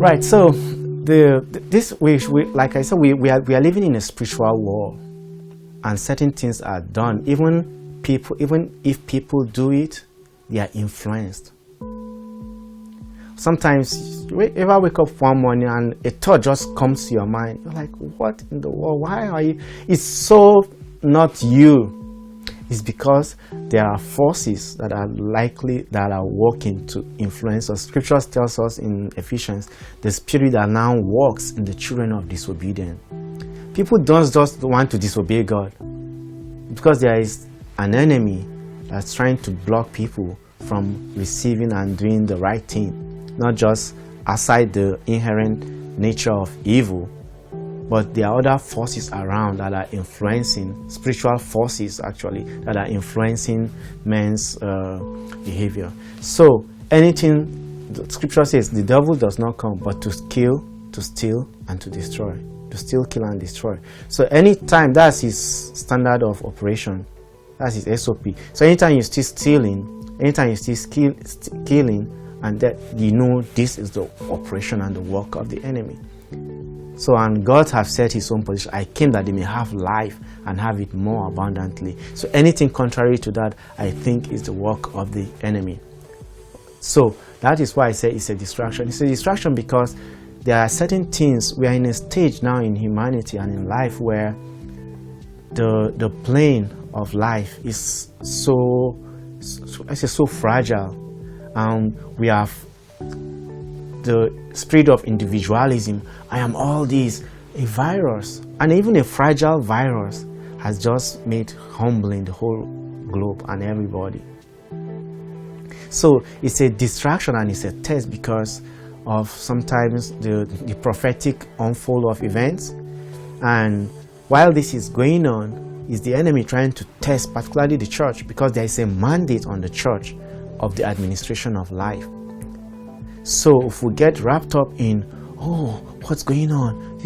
Right. So this we like I said, we are living in a spiritual war, and certain things are done. Even if people do it, they are influenced. Sometimes you ever wake up one morning and a thought just comes to your mind. You're like, what in the world? Why are you? It's so not you. It's because there are forces that are working to influence us. Scripture tells us in Ephesians, the spirit that now works in the children of disobedience. People don't just want to disobey God because there is an enemy that's trying to block people from receiving and doing the right thing. Not just aside the inherent nature of evil, but there are other forces around that are influencing, spiritual forces actually, that are influencing men's behavior. So anything, the scripture says, the devil does not come but to kill, to steal, and to destroy. To steal, kill, and destroy. So anytime, that's his standard of operation. That's his SOP. So anytime you still stealing, anytime you still killing, and that you know this is the operation and the work of the enemy. So, and God has set his own position. I came that they may have life and have it more abundantly. So anything contrary to that, I think, is the work of the enemy. So that is why I say it's a distraction. It's a distraction because there are certain things. We are in a stage now in humanity and in life where the plane of life is so fragile. We have the spirit of individualism. I am all these. A virus, and even a fragile virus, has just made humbling the whole globe and everybody. So it's a distraction and it's a test because of sometimes the prophetic unfold of events. And while this is going on, is the enemy trying to test particularly the church, because there is a mandate on the church of the administration of life. So if we get wrapped up in, oh, what's going on,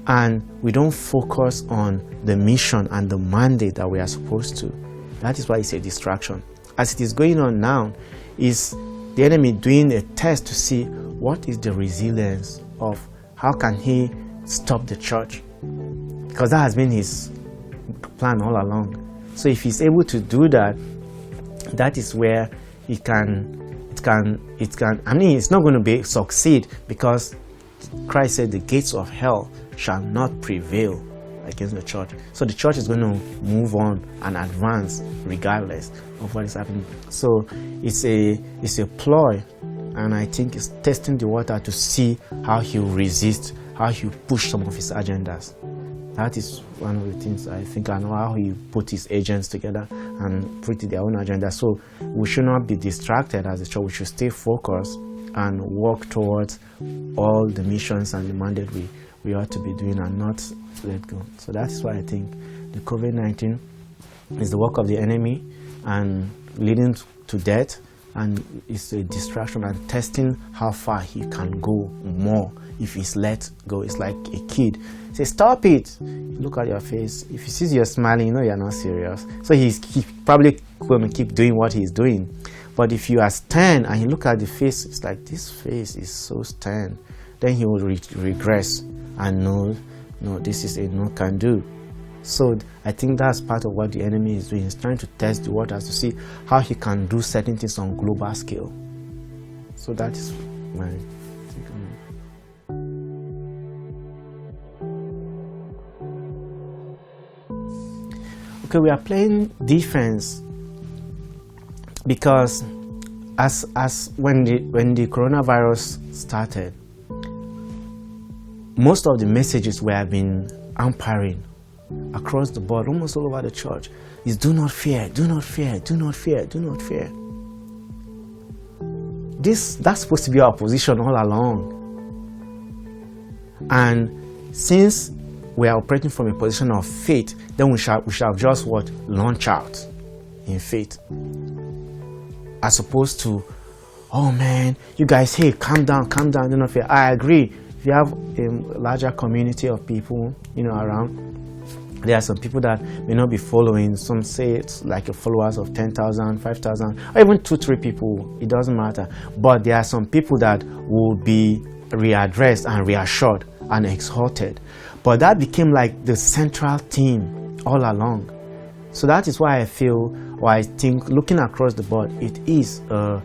and we don't focus on the mission and the mandate that we are supposed to, that is why it's a distraction. As it is going on now, is the enemy doing a test to see what is the resilience of, how can he stop the church, because that has been his plan all along. So if he's able to do that, that is where it can, I mean, it's not going to succeed, because Christ said the gates of hell shall not prevail against the church. So the church is going to move on and advance regardless of what is happening. So it's a ploy, and I think it's testing the water to see how he'll resist, how he'll push some of his agendas. That is one of the things I think. I know how he put his agents together and put their own agenda. So we should not be distracted as a church. We should stay focused and work towards all the missions and the mandate we ought to be doing, and not let go. So that is why I think the COVID-19 is the work of the enemy and leading to death, and it's a distraction and testing how far he can go more if he's let go. It's like a kid. Say, stop it. Look at your face. If he sees you're smiling, you know you're not serious. So he's probably going to keep doing what he's doing. But if you are stern and you look at the face, it's like, this face is so stern, then he will regress and know, no, this is a no can do. So I think that's part of what the enemy is doing. He's trying to test the waters to see how he can do certain things on global scale. So that is my take on it. Okay, we are playing defense because as when the coronavirus started, most of the messages we have been umpiring across the board, almost all over the church, is do not fear, do not fear, do not fear, do not fear. That's supposed to be our position all along. And since we are operating from a position of faith, then we shall just launch out in faith, as opposed to, oh man, you guys, hey, calm down, do not fear. I agree. If you have a larger community of people, around, there are some people that may not be following. Some say it's like a followers of 10,000, 5,000, or even 2-3 people. It doesn't matter. But there are some people that will be readdressed and reassured and exhorted. But that became like the central theme all along. So that is why I feel, or I think, looking across the board, it is a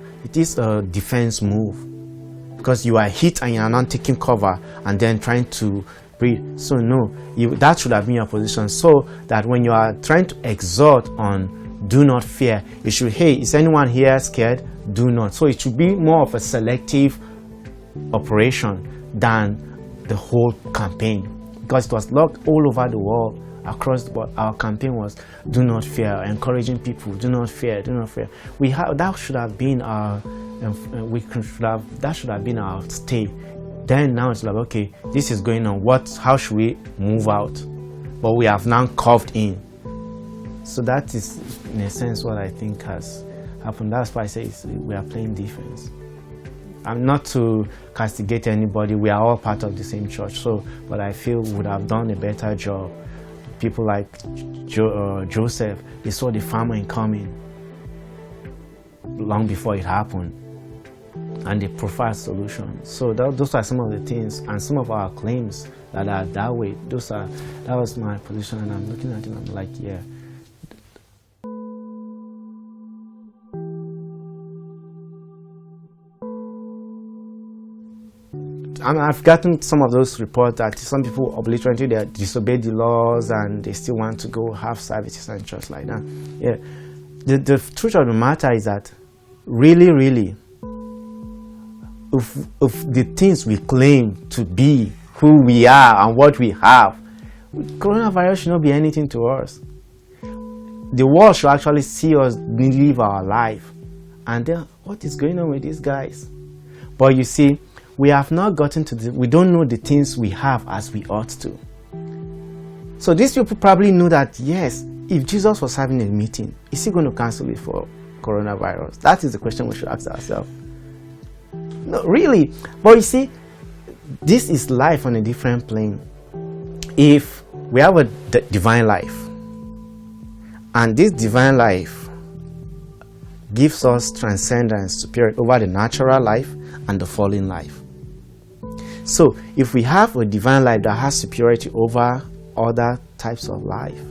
defense move, because you are hit and you are not taking cover and then trying to breathe. So no, that should have been your position, so that when you are trying to exhort on do not fear, you should, hey, is anyone here scared? Do not. So it should be more of a selective operation than the whole campaign, because it was locked all over the world, across the board. Our campaign was do not fear, encouraging people, do not fear, do not fear. That should have been our that should have been our stay. Then now it's like, okay, this is going on, how should we move out? But we have now curved in. So that is in a sense what I think has happened. That's why I say we are playing defense. I'm not to castigate anybody, we are all part of the same church, but I feel we would have done a better job. People like Joseph, they saw the famine coming long before it happened, and they provide solutions. So those are some of the things and some of our claims that are that way. That was my position, and I'm looking at it and I'm like, yeah. I've gotten some of those reports that some people obliterally they disobey the laws and they still want to go have services and just like that. Yeah, the truth of the matter is that really, if the things we claim to be who we are and what we have, coronavirus should not be anything to us. The world should actually see us live our life, and then what is going on with these guys? But you see, we have not gotten to we don't know the things we have as we ought to. So these people probably know that, yes, if Jesus was having a meeting, is he going to cancel it for coronavirus? That is the question we should ask ourselves. No, really. But you see, this is life on a different plane. If we have a divine life, and this divine life gives us transcendence, superiority over the natural life and the fallen life. So if we have a divine life that has superiority over other types of life,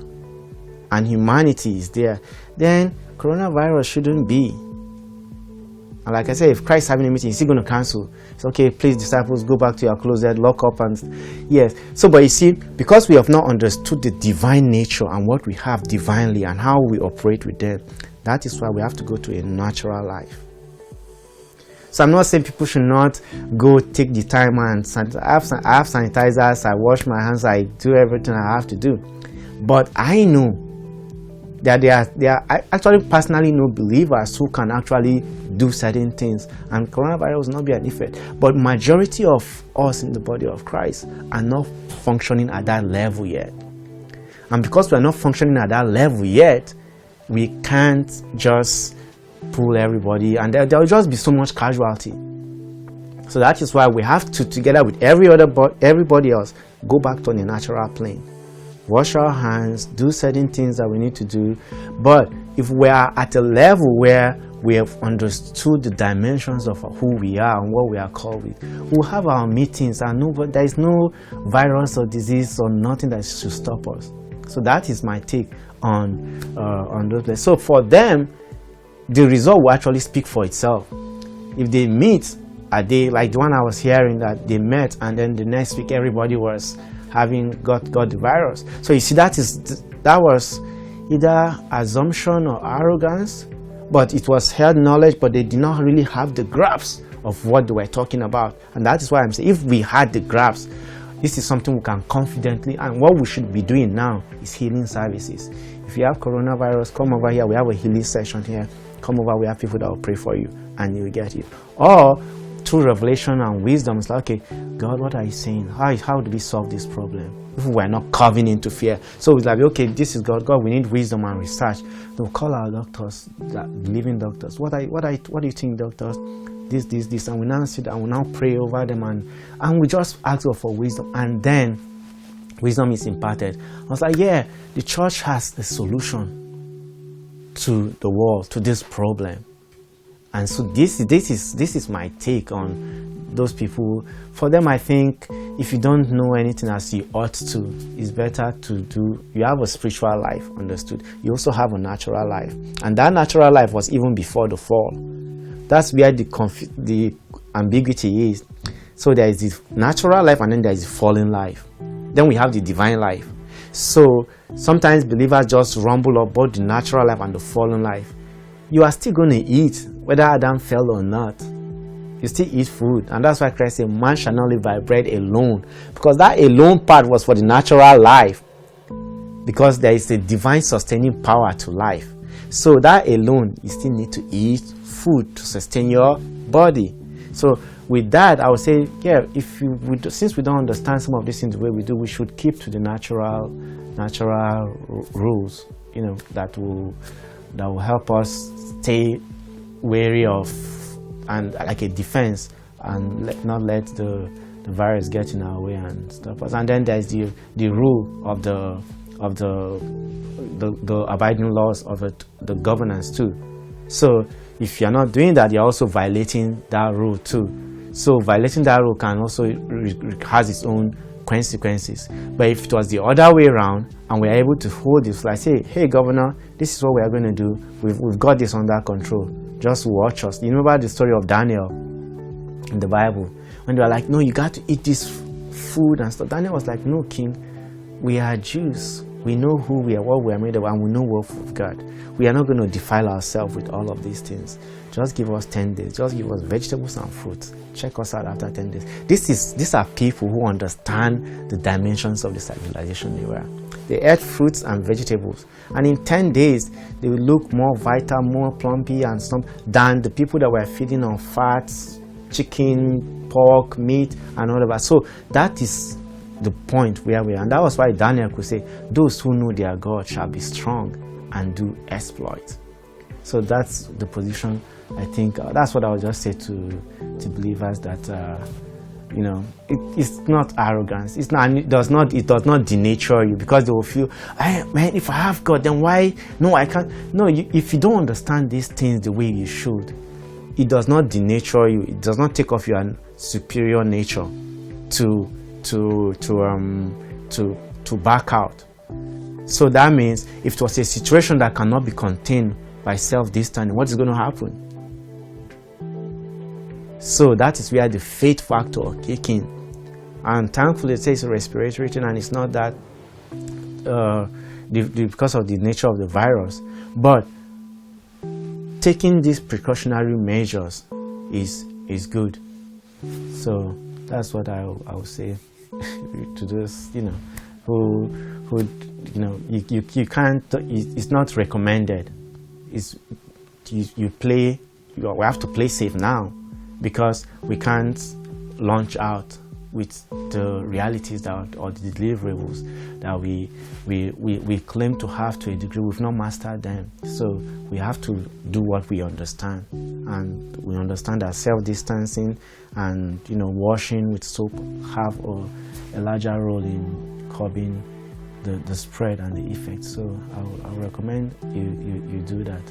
and humanity is there, then coronavirus shouldn't be. And like I said, if Christ is having a meeting, is he going to cancel? It's okay, please, disciples, go back to your closet, lock up, and yes. So, but you see, because we have not understood the divine nature and what we have divinely and how we operate with them, that is why we have to go to a natural life. So I'm not saying people should not go take the time and I have sanitizers, I wash my hands, I do everything I have to do. But I know that I actually personally know believers who can actually do certain things, and coronavirus will not be an effect. But majority of us in the body of Christ are not functioning at that level yet. And because we are not functioning at that level yet, we can't just pull everybody, and there will just be so much casualty. So that is why we have to, together with everybody else, go back to the natural plane. Wash our hands, do certain things that we need to do. But if we are at a level where we have understood the dimensions of who we are and what we are called with, we'll have our meetings, and there is no virus or disease or nothing that should stop us. So that is my take on those places. So for them, the result will actually speak for itself. If they meet, like the one I was hearing, that they met and then the next week everybody was got the virus. So you see, that was either assumption or arrogance, but it was held knowledge, but they did not really have the grasp of what they were talking about. And that is why I'm saying, if we had the grasp, this is something we can confidently, and what we should be doing now is healing services. If you have coronavirus, come over here, we have a healing session here. Come over, we have people that will pray for you and you'll get it. Or through revelation and wisdom, it's like, okay, God, what are you saying? How do we solve this problem? If we are not caving into fear. So it's like, okay, this is God, we need wisdom and research. We'll call our doctors, living doctors. What do you think, doctors? This, and we now sit and we now pray over them, and we just ask God for wisdom, and then wisdom is imparted. I was like, yeah, the church has a solution to the world, to this problem. And so this is my take on those people. For them, I think if you don't know anything as you ought to, it's better to do. You have a spiritual life, understood. You also have a natural life, and that natural life was even before the fall. That's where the ambiguity is. So there is the natural life, and then there is the fallen life. Then we have the divine life. So sometimes believers just rumble up both the natural life and the fallen life. You are still going to eat, whether Adam fell or not. You still eat food, and that's why Christ said, "Man shall not live by bread alone," because that alone part was for the natural life. Because there is a divine sustaining power to life. So that alone, you still need to eat food to sustain your body. So with that, I would say, yeah, since we don't understand some of these things the way we do, we should keep to the natural rules, that will help us stay wary of, and like a defense, and not let the virus get in our way and stop us. And then there's the rule of the abiding laws of the governance too. So if you're not doing that, you're also violating that rule too. So violating that rule can also has its own consequences. But if it was the other way around, and we're able to hold this, like say, hey governor, this is what we are going to do. We've got this under control. Just watch us. You remember the story of Daniel in the Bible, when they were like, no, you got to eat this food and stuff. Daniel was like, no, king, we are Jews. We know who we are, what we are made of, and we know what we've got. We are not going to defile ourselves with all of these things. Just give us 10 days. Just give us vegetables and fruits. Check us out after 10 days. These are people who understand the dimensions of the civilization they were. They ate fruits and vegetables, and in 10 days they will look more vital, more plumpy and stuff than the people that were feeding on fats, chicken, pork, meat, and all of that. So that is the point where we are, and that was why Daniel could say, those who know their God shall be strong and do exploits. So that's the position. I think that's what I would just say to believers, that it's not arrogance. It's not. It does not denature you, because they will feel, hey, man, if I have God, then why? No, I can't. No, if you don't understand these things the way you should, it does not denature you. It does not take off your superior nature to back out. So that means if it was a situation that cannot be contained by self-distancing, what is going to happen? So that is where the faith factor kicks in. And thankfully it says respiratory thing, and it's not that because of the nature of the virus. But taking these precautionary measures is good. So that's what I would say to those, who you can't. It's not recommended. We have to play safe now, because we can't launch out with the realities or the deliverables that we claim to have to a degree. We've not mastered them. So we have to do what we understand, and we understand that self-distancing and washing with soap have a larger role in curbing the spread and the effects. So I would recommend you do that.